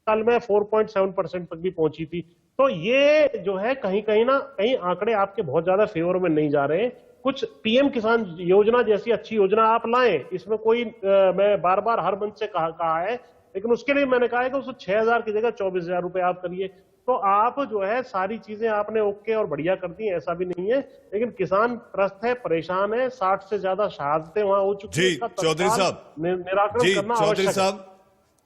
साल में 4.7% तक भी पहुंची थी। तो ये जो है कहीं ना कहीं आंकड़े आपके बहुत ज्यादा फेवर में नहीं जा रहे हैं। कुछ पीएम किसान योजना जैसी अच्छी योजना आप लाएं, इसमें कोई मैं बार बार हर मंच से कहा है, लेकिन उसके लिए मैंने कहा है कि उसको 6,000 की जगह 24,000 रुपए आप करिए। तो आप जो है सारी चीजें आपने ओके और बढ़िया कर दी, ऐसा भी नहीं है, लेकिन किसान त्रस्त है, परेशान है, 60 से ज्यादा शहादतें वहां हो चुकी जी चौधरी साहब, निराकरण जी करना चौधरी आवश्यक है।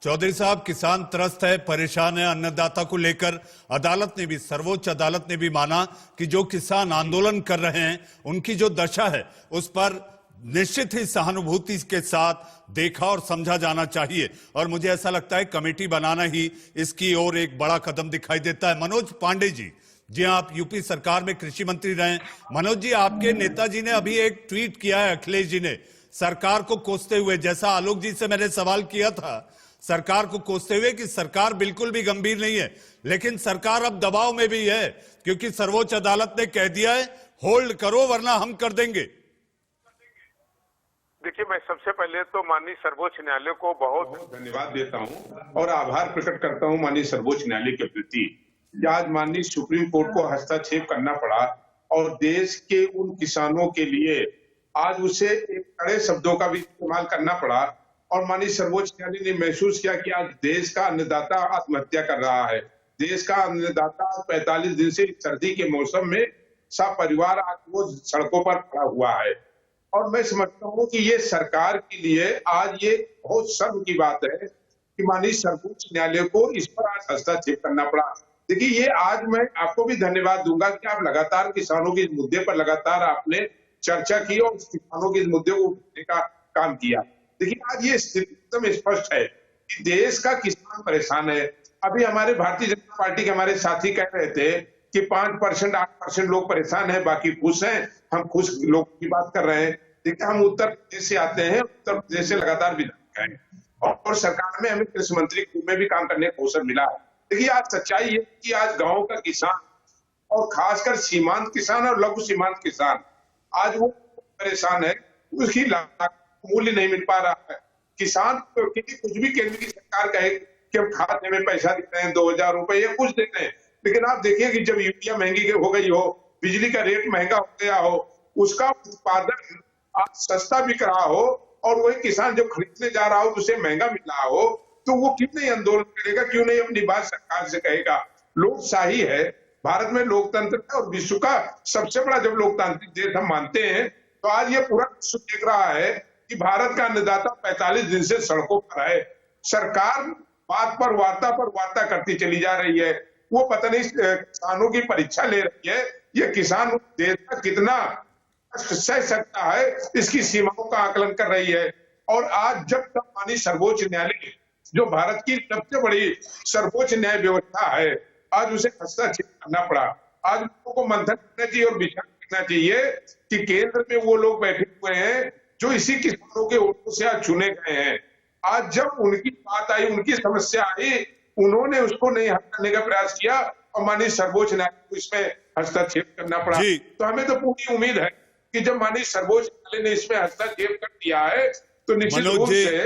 चौधरी साहब, किसान त्रस्त है, परेशान है अन्नदाता को लेकर। अदालत ने भी, सर्वोच्च अदालत ने भी माना कि जो किसान आंदोलन कर रहे हैं उनकी जो दशा है उस पर निश्चित ही सहानुभूति के साथ देखा और समझा जाना चाहिए। और मुझे ऐसा लगता है कमेटी बनाना ही इसकी ओर एक बड़ा कदम दिखाई देता है। मनोज पांडे जी, जी आप यूपी सरकार में कृषि मंत्री रहे। मनोज जी, आपके नेताजी ने अभी एक ट्वीट किया है, अखिलेश जी ने, सरकार को कोसते हुए, जैसा आलोक जी से मैंने सवाल किया था, सरकार को कोसते हुए कि सरकार बिल्कुल भी गंभीर नहीं है, लेकिन सरकार अब दबाव में भी है क्योंकि सर्वोच्च अदालत ने कह दिया है होल्ड करो वरना हम कर देंगे। देखिए, मैं सबसे पहले तो माननीय सर्वोच्च न्यायालय को बहुत बहुत धन्यवाद देता हूं और आभार प्रकट करता हूं माननीय सर्वोच्च न्यायालय के प्रति। आज माननीय सुप्रीम कोर्ट को हस्तक्षेप करना पड़ा और देश के उन किसानों के लिए आज उसे एक कड़े शब्दों का भी इस्तेमाल करना पड़ा और माननीय सर्वोच्च न्यायालय ने महसूस किया कि आज देश का अन्नदाता आत्महत्या कर रहा है। देश का अन्नदाता 45 दिन से सर्दी के मौसम में सब परिवार आज वो सड़कों पर खड़ा हुआ है और मैं समझता हूँ कि ये सरकार के लिए आज ये बहुत शर्म की बात है कि माननीय सर्वोच्च न्यायालय को इस पर आज हस्तक्षेप करना पड़ा। देखिए, ये आज मैं आपको भी धन्यवाद दूंगा कि आप लगातार किसानों के इस मुद्दे पर लगातार आपने चर्चा की और किसानों के इस मुद्दे को उठाने का काम किया। देखिए, आज ये स्थिति एकदम स्पष्ट है कि देश का किसान परेशान है। अभी हमारे भारतीय जनता पार्टी के हमारे साथी कह रहे थे कि 5%, 8% लोग परेशान हैं, बाकी खुश हैं। हम खुश लोगों की बात कर रहे हैं। देखिए, हम उत्तर प्रदेश से आते हैं, उत्तर प्रदेश से लगातार विधायक हैं और सरकार में हमें कृषि मंत्री में भी काम करने का अवसर मिला है। देखिए, आज सच्चाई ये कि आज गाँव का किसान और खासकर सीमांत किसान और लघु सीमांत किसान आज वो परेशान है, उसकी मूल्य नहीं मिल पा रहा है। किसान कुछ भी केंद्र की सरकार कहे कि हम खाते में पैसा देते हैं 2,000 रुपए या कुछ देते हैं, लेकिन आप देखिए कि जब यूरिया महंगी हो गई हो, बिजली का रेट महंगा हो गया हो, उसका उत्पादन आज सस्ता बिक रहा हो और वही किसान जब खरीदने जा रहा हो तो उसे महंगा मिल रहा हो, तो वो क्यों नहीं आंदोलन करेगा, क्यों नहीं अपनी बात सरकार से कहेगा। लोकशाही है, भारत में लोकतंत्र है और विश्व का सबसे बड़ा जब लोकतांत्रिक देश हम मानते हैं, तो आज ये पूरा विश्व देख रहा है कि भारत का अन्नदाता 45 दिन से सड़कों पर है। सरकार बात पर वार्ता करती चली जा रही है। वो पता नहीं किसानों की परीक्षा ले रही है, ये किसान देश का कितना सह सकता है इसकी सीमाओं का आकलन कर रही है। और आज जब तक माननीय सर्वोच्च न्यायालय जो भारत की सबसे बड़ी सर्वोच्च न्याय व्यवस्था है, आज उसे हस्तक्षेप करना पड़ा। आज लोगों को मंथन करना चाहिए और विचार करना चाहिए कि केंद्र में वो लोग बैठे हुए हैं जो इसी किसानों के वोटों से आज चुने गए हैं। आज जब उनकी बात आई, उनकी समस्या आई, उन्होंने उसको नहीं हल करने का प्रयास किया और माननीय सर्वोच्च न्यायालय को इसमें हस्तक्षेप करना पड़ा। तो हमें तो पूरी उम्मीद है कि जब माननीय सर्वोच्च न्यायालय ने इसमें हस्तक्षेप कर दिया है तो निश्चित रूप से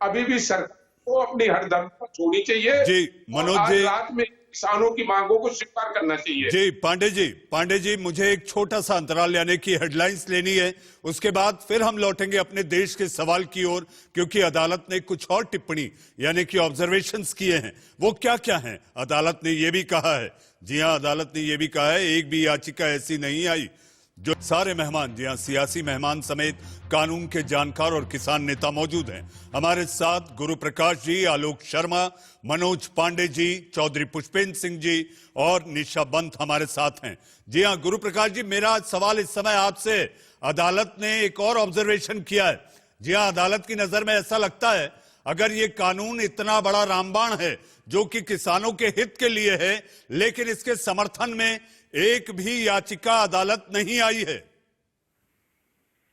अभी भी सरकार को अपनी हरदम छोड़नी चाहिए जी। मनोज जी, रात में किसानों की मांगों को स्वीकार करना चाहिए। जी पांडे जी, मुझे एक छोटा सा अंतराल यानी कि हेडलाइंस लेनी है, उसके बाद फिर हम लौटेंगे अपने देश के सवाल की ओर, क्योंकि अदालत ने कुछ और टिप्पणी यानी कि ऑब्जर्वेशंस किए हैं। वो क्या क्या हैं? अदालत ने यह भी कहा है, जी हां, अदालत ने यह भी कहा है, एक भी याचिका ऐसी नहीं आई जो सारे मेहमान, जी हां, सियासी मेहमान समेत कानून के जानकार और किसान नेता मौजूद हैं। हमारे साथ गुरु प्रकाश जी, आलोक शर्मा, मनोज पांडे जी, चौधरी पुष्पेंद्र सिंह जी और निशा बंत हमारे साथ हैं। जी हां, गुरु प्रकाश जी, मेरा सवाल इस समय आपसे, अदालत ने एक और ऑब्जर्वेशन किया है। जी हां, अदालत की नजर में ऐसा लगता है अगर ये कानून इतना बड़ा रामबाण है जो कि किसानों के हित के लिए है, लेकिन इसके समर्थन में एक भी याचिका अदालत नहीं आई है।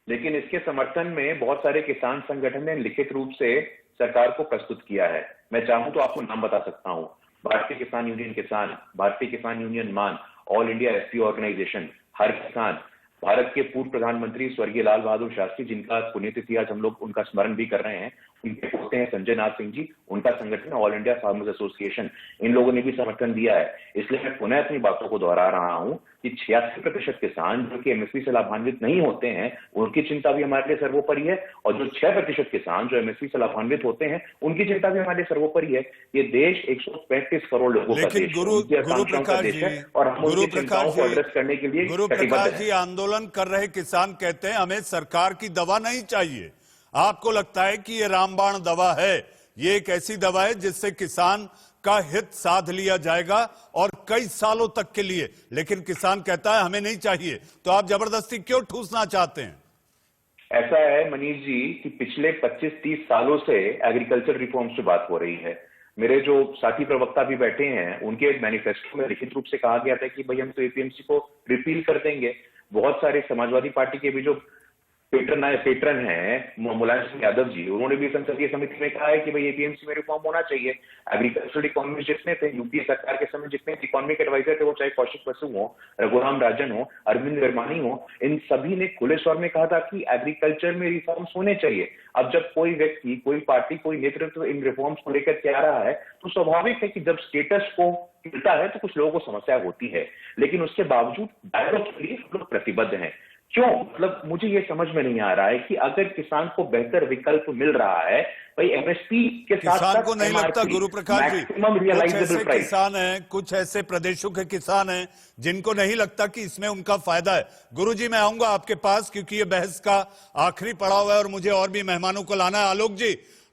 लेकिन इसके समर्थन में बहुत सारे किसान संगठन ने लिखित रूप से सरकार को प्रस्तुत किया है। मैं चाहूं तो आपको नाम बता सकता हूं, भारतीय किसान यूनियन किसान, भारतीय किसान यूनियन मान, ऑल इंडिया एसपी ऑर्गेनाइजेशन, हर किसान, भारत के पूर्व प्रधानमंत्री स्वर्गीय लाल बहादुर शास्त्री, जिनका पुण्यतिथि आज हम लोग उनका स्मरण भी कर रहे हैं, उनके पोते हैं संजय नाथ सिंह जी, उनका संगठन ऑल इंडिया फार्मर्स एसोसिएशन, इन लोगों ने भी समर्थन दिया है। इसलिए मैं पुनः अपनी बातों को दोहरा रहा हूं कि 86% किसान जो कि एमएसपी से लाभान्वित नहीं होते हैं, उनकी चिंता भी हमारे लिए सर्वोपरि है, और जो 6% किसान जो एमएसपी से लाभान्वित होते हैं, उनकी चिंता भी हमारे लिए सर्वोपरि है। ये देश 135 करोड़ लोगों का देश है, उनकी आकांक्षाओं का देश है, और हम उनकी चिंताओं को एड्रेस करने के लिए गुरुप्रकाश जी, आंदोलन कर रहे किसान कहते हैं हमें सरकार की दवा नहीं चाहिए। आपको लगता है कि ये रामबाण दवा है, ये एक ऐसी दवा है जिससे किसान का हित साध लिया जाएगा और कई सालों तक के लिए, लेकिन किसान कहता है हमें नहीं चाहिए, तो आप जबरदस्ती क्यों ठूसना चाहते हैं? ऐसा है मनीष जी कि पिछले 25-30 सालों से एग्रीकल्चर रिफॉर्म्स की बात हो रही है। मेरे जो साथी प्रवक्ता भी बैठे हैं, उनके मैनिफेस्टो में लिखित रूप से कहा गया था कि भाई हम तो एपीएमसी को रिपील कर देंगे। बहुत सारे समाजवादी पार्टी के भी जो पेट्रन है मुलायम सिंह यादव जी, उन्होंने भी संसदीय समिति में कहा है कि भाई एपीएमसी में रिफॉर्म होना चाहिए। एग्रीकल्चरल इकोनॉमिस्ट जितने थे यूपीए सरकार के समय, जितने इकोनॉमिक एडवाइजर थे, वो चाहे कौशिक बसु हो, रघुराम राजन हो, अरविंद वर्मानी हो, इन सभी ने खुले स्वर में कहा था कि एग्रीकल्चर में रिफॉर्म्स होने चाहिए। अब जब कोई व्यक्ति, कोई पार्टी, कोई नेतृत्व इन रिफॉर्म्स को लेकर के आ रहा है, तो स्वाभाविक है कि जब स्टेटस को मिलता है तो कुछ लोगों को समस्या होती है, लेकिन उसके बावजूद डायलॉग के लिए हम लोग प्रतिबद्ध हैं। क्यों? मतलब मुझे ये समझ में नहीं आ रहा है कि अगर किसान को बेहतर विकल्प मिल रहा है, भाई एमएसपी के साथ किसान को नहीं लगता गुरुप्रकाश जी, कुछ ऐसे किसान हैं, कुछ ऐसे प्रदेशों के किसान हैं जिनको नहीं लगता कि इसमें उनका फायदा है। गुरुजी, मैं आऊंगा आपके पास क्योंकि ये बहस का आखिरी पड़ाव है और मुझे और भी मेहमानों को लाना है।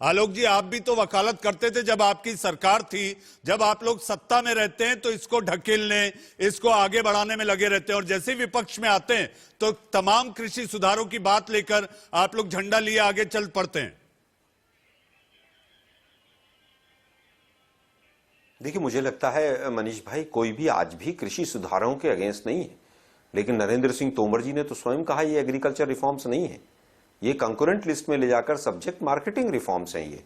आलोक जी, आप भी तो वकालत करते थे जब आपकी सरकार थी। जब आप लोग सत्ता में रहते हैं तो इसको ढकेलने, इसको आगे बढ़ाने में लगे रहते हैं, और जैसे विपक्ष में आते हैं तो तमाम कृषि सुधारों की बात लेकर आप लोग झंडा लिए आगे चल पड़ते हैं। देखिए, मुझे लगता है मनीष भाई, कोई भी आज भी कृषि सुधारों के अगेंस्ट नहीं है, लेकिन नरेंद्र सिंह तोमर जी ने तो स्वयं कहा ये एग्रीकल्चर रिफॉर्म्स नहीं है, ये कंकरेंट लिस्ट में ले जाकर सब्जेक्ट मार्केटिंग रिफॉर्म्स हैं। ये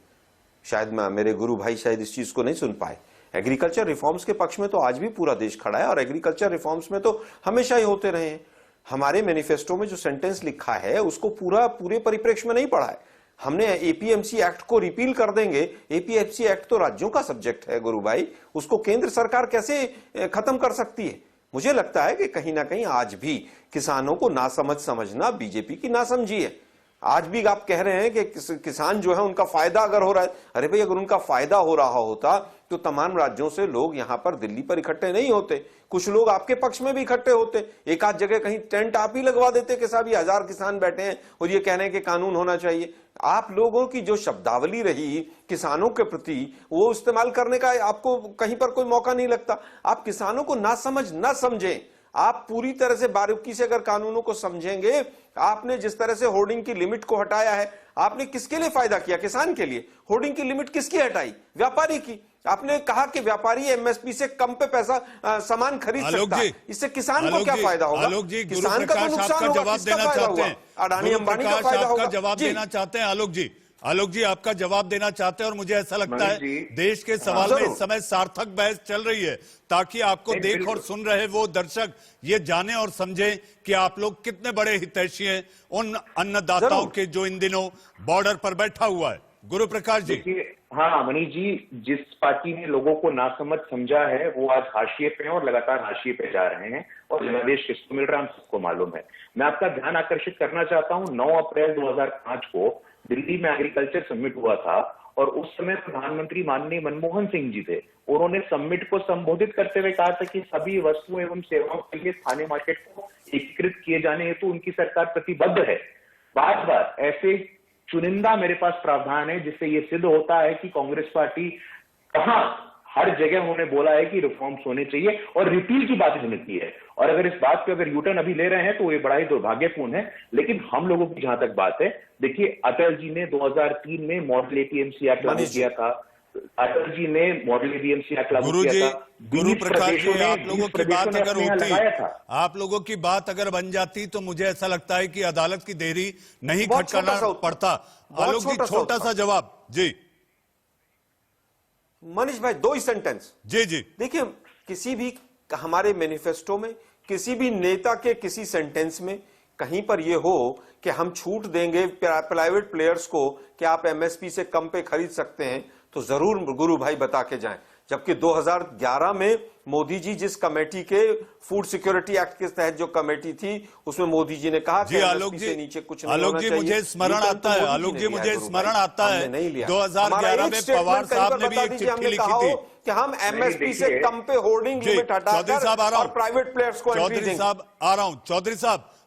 शायद मेरे गुरु भाई शायद इस चीज को नहीं सुन पाए। एग्रीकल्चर रिफॉर्म्स के पक्ष में तो आज भी पूरा देश खड़ा है, और एग्रीकल्चर रिफॉर्म्स में तो हमेशा ही होते रहे हैं। हमारे मैनिफेस्टो में जो सेंटेंस लिखा है उसको पूरे परिप्रेक्ष्य में नहीं पढ़ा है हमने। एपीएमसी एक्ट को रिपील कर देंगे। एपीएमसी एक्ट तो राज्यों का सब्जेक्ट है गुरु भाई, उसको केंद्र सरकार कैसे खत्म कर सकती है? मुझे लगता है कि कहीं ना कहीं आज भी किसानों को नासमझ समझना बीजेपी की नासमझी है। आज भी आप कह रहे हैं कि किसान जो है उनका फायदा अगर हो रहा है, अरे भाई अगर उनका फायदा हो रहा होता तो तमाम राज्यों से लोग यहां पर दिल्ली पर इकट्ठे नहीं होते, कुछ लोग आपके पक्ष में भी इकट्ठे होते, एक आध जगह कहीं टेंट आप ही लगवा देते कि साहब ये 1000 किसान बैठे हैं और ये कह रहे हैं कि कानून होना चाहिए। आप लोगों की जो शब्दावली रही किसानों के प्रति, वो इस्तेमाल करने का आपको कहीं पर कोई मौका नहीं लगता। आप किसानों को ना समझें, आप पूरी तरह से बारीकी से अगर कानूनों को समझेंगे। आपने जिस तरह से होर्डिंग की लिमिट को हटाया है, आपने किसके लिए फायदा किया? किसान के लिए। होर्डिंग की लिमिट किसकी हटाई? व्यापारी की। आपने कहा कि व्यापारी एमएसपी से कम पे पैसा सामान खरीद सकता है, इससे किसान को क्या फायदा होगा? किसान का तो नुकसान होगा, किसका फायदा हुआ? अडानी अंबानी का फायदा होगा। जवाब देना चाहते हैं आलोक जी आपका जवाब देना चाहते हैं, और मुझे ऐसा लगता है देश के सवाल में इस समय सार्थक बहस चल रही है, ताकि आपको देख और सुन रहे वो दर्शक ये जाने और समझे कि आप लोग कितने बड़े हितैषी हैं उन अन्नदाताओं के जो इन दिनों बॉर्डर पर बैठा हुआ है। गुरुप्रकाश जी। हाँ मनीष जी, जिस पार्टी ने लोगों को नासमझ समझा है वो आज हाशिए पे हैं और लगातार हाशिए पे जा रहे हैं, और जनादेश किसको मिल रहा है हम सबको मालूम है। मैं आपका ध्यान आकर्षित करना चाहता हूँ, 9 अप्रैल 2005 को दिल्ली में एग्रीकल्चर समिट हुआ था, और उस समय प्रधानमंत्री माननीय मनमोहन सिंह जी थे। उन्होंने समिट को संबोधित करते हुए कहा था कि सभी वस्तुओं एवं सेवाओं के लिए स्थानीय मार्केट को एकीकृत किए जाने हेतु उनकी सरकार प्रतिबद्ध है। बार बार ऐसे चुनिंदा मेरे पास प्रावधान है जिससे ये सिद्ध होता है कि कांग्रेस पार्टी कहां हर जगह उन्होंने बोला है कि रिफॉर्म्स होने चाहिए और रिपील की बात उन्होंने की है, और अगर इस बात पे अगर यूटर्न अभी ले रहे हैं तो ये बड़ा ही दुर्भाग्यपूर्ण है। लेकिन हम लोगों की जहां तक बात है, देखिए अटल जी ने 2003 में मॉडल एपीएमसी एक्ट लागू किया था। अटल जी ने मॉडल एपीएमसी एक्ट लागू किया था। गुरुप्रकाश जी, आप लोगों की बात अगर होती, आप लोगों की बात अगर बन जाती तो मुझे ऐसा लगता है कि अदालत की देरी नहीं खटकाना पड़ता। आलोक जी, छोटा सा जवाब। जी मनीष भाई, 2 ही सेंटेंस। जी देखिए, किसी भी हमारे मैनिफेस्टो में, किसी भी नेता के किसी सेंटेंस में, कहीं पर यह हो कि हम छूट देंगे प्राइवेट प्लेयर्स को कि आप एमएसपी से कम पे खरीद सकते हैं, तो जरूर गुरु भाई बता के जाएं। जबकि 2011 में मोदी जी जिस कमेटी के फूड सिक्योरिटी एक्ट के तहत जो कमेटी थी, उसमें मोदी जी ने कहा कि आलोक MSP जी, से नीचे कुछ नहीं आलोक होना जी चाहिए। मुझे स्मरण आता है, आलोक जी मुझे स्मरण आता है 2011 में पवार साहब ने भी एक चिट्ठी लिखी थी कि हम एमएसपी से कम पे होर्डिंग लिमिट हटाकर और प्राइवेट प्लेयर्स को एंट्री देंगे। साहब आ रहा हूं,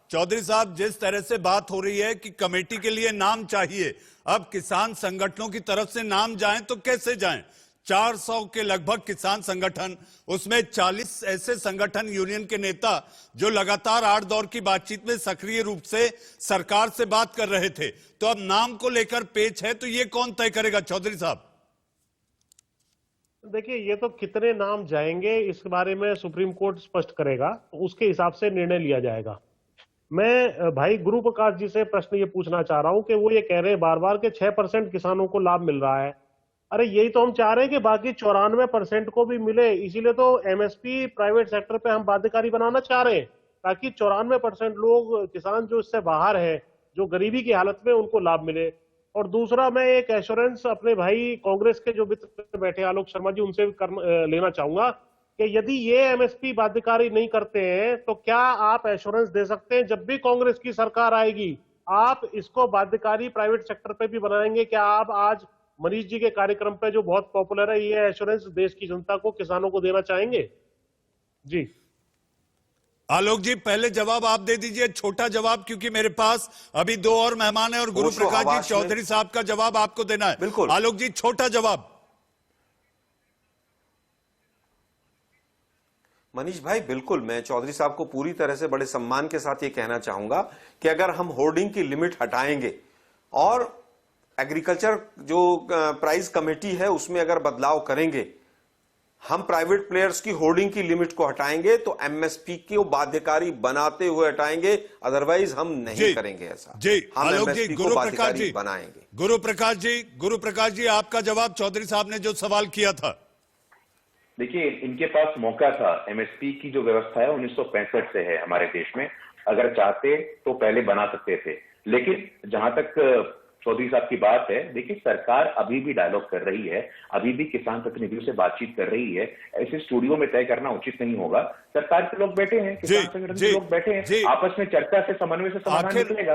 चौधरी साहब जिस तरह से बात हो रही है कि कमेटी के लिए नाम चाहिए, अब किसान संगठनों की तरफ से नाम जाएं तो कैसे जाएं? 400 के लगभग किसान संगठन, उसमें 40 ऐसे संगठन यूनियन के नेता जो लगातार 8 दौर की बातचीत में सक्रिय रूप से सरकार से बात कर रहे थे। तो अब नाम को लेकर पेच है, तो ये कौन तय करेगा चौधरी साहब? देखिए, ये तो कितने नाम जाएंगे इस बारे में सुप्रीम कोर्ट स्पष्ट करेगा, उसके हिसाब से निर्णय लिया जाएगा। मैं भाई गुरु प्रकाश जी से प्रश्न ये पूछना चाह रहा हूं कि वो ये कह रहे हैं बार बार कि 6% किसानों को लाभ मिल रहा है। अरे यही तो हम चाह रहे हैं कि बाकी 94% को भी मिले, इसीलिए तो एमएसपी प्राइवेट सेक्टर पे हम बाध्यकारी बनाना चाह रहे हैं, ताकि 94% लोग किसान जो इससे बाहर है, जो गरीबी की हालत में, उनको लाभ मिले। और दूसरा, मैं एक एश्योरेंस अपने भाई कांग्रेस के जो वित्त में बैठे आलोक शर्मा जी, उनसे भी लेना चाहूंगा कि यदि ये एमएसपी बाध्यकारी नहीं करते हैं तो क्या आप एश्योरेंस दे सकते हैं जब भी कांग्रेस की सरकार आएगी आप इसको बाध्यकारी प्राइवेट सेक्टर पे भी बनाएंगे? क्या आप आज मनीष जी के कार्यक्रम पे जो बहुत पॉपुलर है, ये एश्योरेंस देश की जनता को, किसानों को देना चाहेंगे? जी आलोक जी पहले जवाब आप दे दीजिए, छोटा जवाब, क्योंकि मेरे पास अभी 2 और मेहमान हैं और गुरु प्रकाश जी चौधरी साहब का जवाब आपको देना है। बिल्कुल आलोक जी, छोटा जवाब। मनीष भाई, बिल्कुल मैं चौधरी साहब को पूरी तरह से बड़े सम्मान के साथ ये कहना चाहूंगा कि अगर हम होर्डिंग की लिमिट हटाएंगे और एग्रीकल्चर जो प्राइस कमेटी है उसमें अगर बदलाव करेंगे, हम प्राइवेट प्लेयर्स की होर्डिंग की लिमिट को हटाएंगे, तो एमएसपी को बाध्यकारी बनाते हुए हटाएंगे, अदरवाइज हम नहीं करेंगे ऐसा। हम आलोक जी, एमएसपी को बाध्यकारी बनाएंगे। गुरु प्रकाश जी आपका जवाब चौधरी साहब ने जो सवाल किया था। देखिए, इनके पास मौका था, एमएसपी की जो व्यवस्था है 1965 से है हमारे देश में, अगर चाहते तो पहले बना सकते थे। लेकिन जहां तक चौधरी साहब की बात है, देखिए सरकार अभी भी डायलॉग कर रही है, अभी भी किसान प्रतिनिधियों से बातचीत कर रही है। ऐसे स्टूडियो में तय करना उचित नहीं होगा। सरकार के लोग बैठे हैं, किसान संगठन के लोग बैठे हैं, आपस में चर्चा से, समन्वय से समाधान निकलेगा।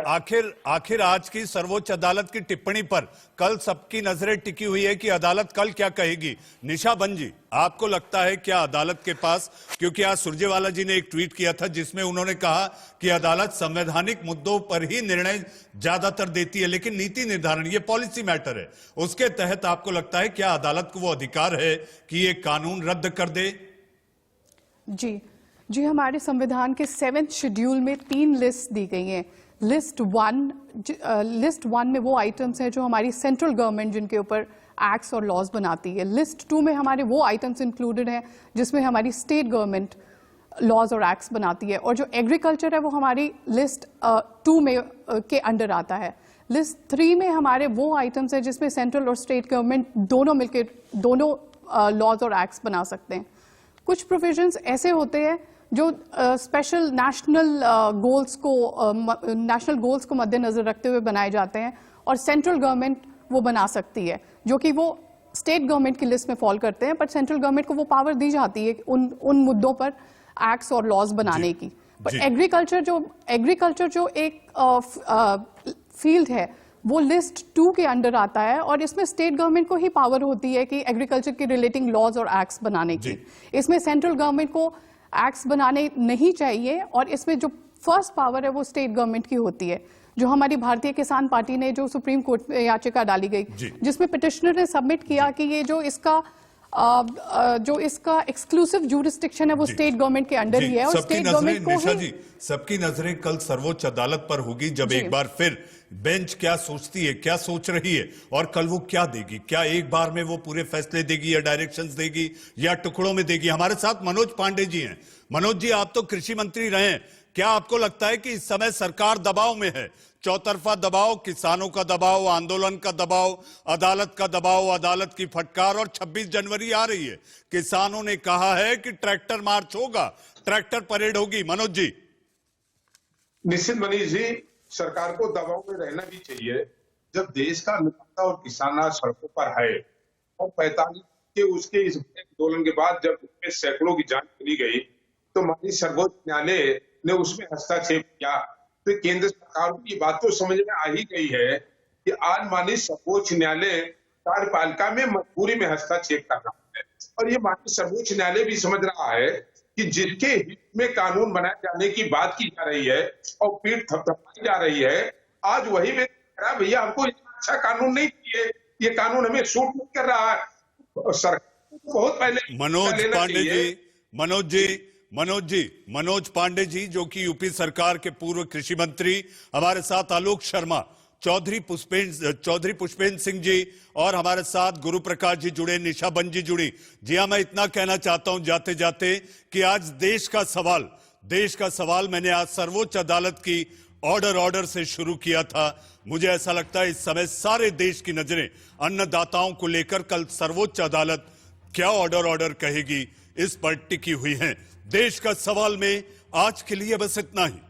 आखिर आज की सर्वोच्च अदालत की टिप्पणी पर कल सबकी नजरें टिकी हुई है कि अदालत कल क्या कहेगी। निशा बन जी, आपको लगता है क्या अदालत के पास, क्योंकि आज सुरजेवाला जी ने एक ट्वीट किया था जिसमें उन्होंने कहा कि अदालत संवैधानिक मुद्दों पर ही निर्णय ज्यादातर देती है, लेकिन नीति निर्धारण ये पॉलिसी मैटर है, उसके तहत आपको लगता है क्या अदालत को वो अधिकार है कि ये कानून रद्द कर दे? जी, हमारे संविधान के 7th शेड्यूल में 3 लिस्ट दी गई हैं। लिस्ट 1 में वो आइटम्स हैं जो हमारी सेंट्रल गवर्नमेंट जिनके ऊपर एक्ट्स और लॉज बनाती है। लिस्ट 2 में हमारे वो आइटम्स इंक्लूडेड हैं जिसमें हमारी स्टेट गवर्नमेंट लॉज और एक्ट्स बनाती है, और जो एग्रीकल्चर है वो हमारी लिस्ट 2 में के अंडर आता है। लिस्ट 3 में हमारे वो आइटम्स हैं जिसमें सेंट्रल और स्टेट गवर्नमेंट दोनों मिलकर दोनों लॉज और एक्ट्स बना सकते हैं। कुछ प्रोविजंस ऐसे होते हैं जो स्पेशल नेशनल गोल्स को मद्देनजर रखते हुए बनाए जाते हैं, और सेंट्रल गवर्नमेंट वो बना सकती है, जो कि वो स्टेट गवर्नमेंट की लिस्ट में फॉल करते हैं, पर सेंट्रल गवर्नमेंट को वो पावर दी जाती है उन मुद्दों पर एक्ट्स और लॉज बनाने की। पर एग्रीकल्चर जो एक फील्ड है वो लिस्ट 2 के अंडर आता है, और इसमें स्टेट गवर्नमेंट को ही पावर होती है कि एग्रीकल्चर के रिलेटिंग लॉज और एक्ट्स बनाने की। इसमें सेंट्रल गवर्नमेंट को एक्ट्स बनाने नहीं चाहिए, और इसमें जो फर्स्ट पावर है वो स्टेट गवर्नमेंट की होती है। जो हमारी भारतीय किसान पार्टी ने जो सुप्रीम कोर्ट में याचिका डाली गई, जिसमें पिटिशनर ने सबमिट किया कि ये जो इसका एक्सक्लूसिव ज्यूरिसडिक्शन है वो स्टेट गवर्नमेंट के अंडर ही है, और स्टेट गवर्नमेंट को ही सबकी नजरें कल सर्वोच्च अदालत पर होगी, जब एक बार फिर बेंच क्या सोचती है, क्या सोच रही है, और कल वो क्या देगी। क्या एक बार में वो पूरे फैसले देगी या डायरेक्शंस देगी या टुकड़ों में देगी? हमारे साथ मनोज पांडे जी हैं। मनोज जी, आप तो कृषि मंत्री रहे हैं, क्या आपको लगता है कि इस समय सरकार दबाव में है? चौतरफा दबाव, किसानों का दबाव, आंदोलन का दबाव, अदालत का दबाव, अदालत की फटकार, और 26 जनवरी आ रही है। किसानों ने कहा है कि ट्रैक्टर मार्च होगा, ट्रैक्टर परेड होगी। मनोज जी, निश्चित मनीष जी, सरकार को दबाव में रहना भी चाहिए। जब देश का अन्नदाता और किसान आज सड़कों पर है और 45 के उसके इस आंदोलन के बाद जब उसमें सैकड़ों की जान चली गई तो माननीय सर्वोच्च न्यायालय ने उसमें हस्तक्षेप किया। तो केंद्र सरकार की ये बात तो समझ में आ ही गई है कि आज माननीय सर्वोच्च न्यायालय कार्यपालिका में मजबूरी में हस्तक्षेप कर रहा है और ये माननीय सर्वोच्च न्यायालय भी समझ रहा है कि जिसके हित में कानून बनाए जाने की बात की जा रही है और पीठ थपथपाई जा रही है, आज वही में भैया हमको अच्छा कानून नहीं चाहिए, ये कानून हमें सूट नहीं कर रहा है। सरकार को बहुत पहले मनोज पांडे जी, मनोज पांडे जी जो कि यूपी सरकार के पूर्व कृषि मंत्री, हमारे साथ आलोक शर्मा, चौधरी पुष्पेंद्र सिंह जी और हमारे साथ गुरु प्रकाश जी जुड़े, निशा बन जी जुड़ी। जी हाँ, मैं इतना कहना चाहता हूं जाते जाते कि आज देश का सवाल मैंने आज सर्वोच्च अदालत की ऑर्डर से शुरू किया था। मुझे ऐसा लगता है इस समय सारे देश की नजरें अन्नदाताओं को लेकर कल सर्वोच्च अदालत क्या ऑर्डर कहेगी इस पर टिकी हुई है। देश का सवाल में आज के लिए बस इतना ही।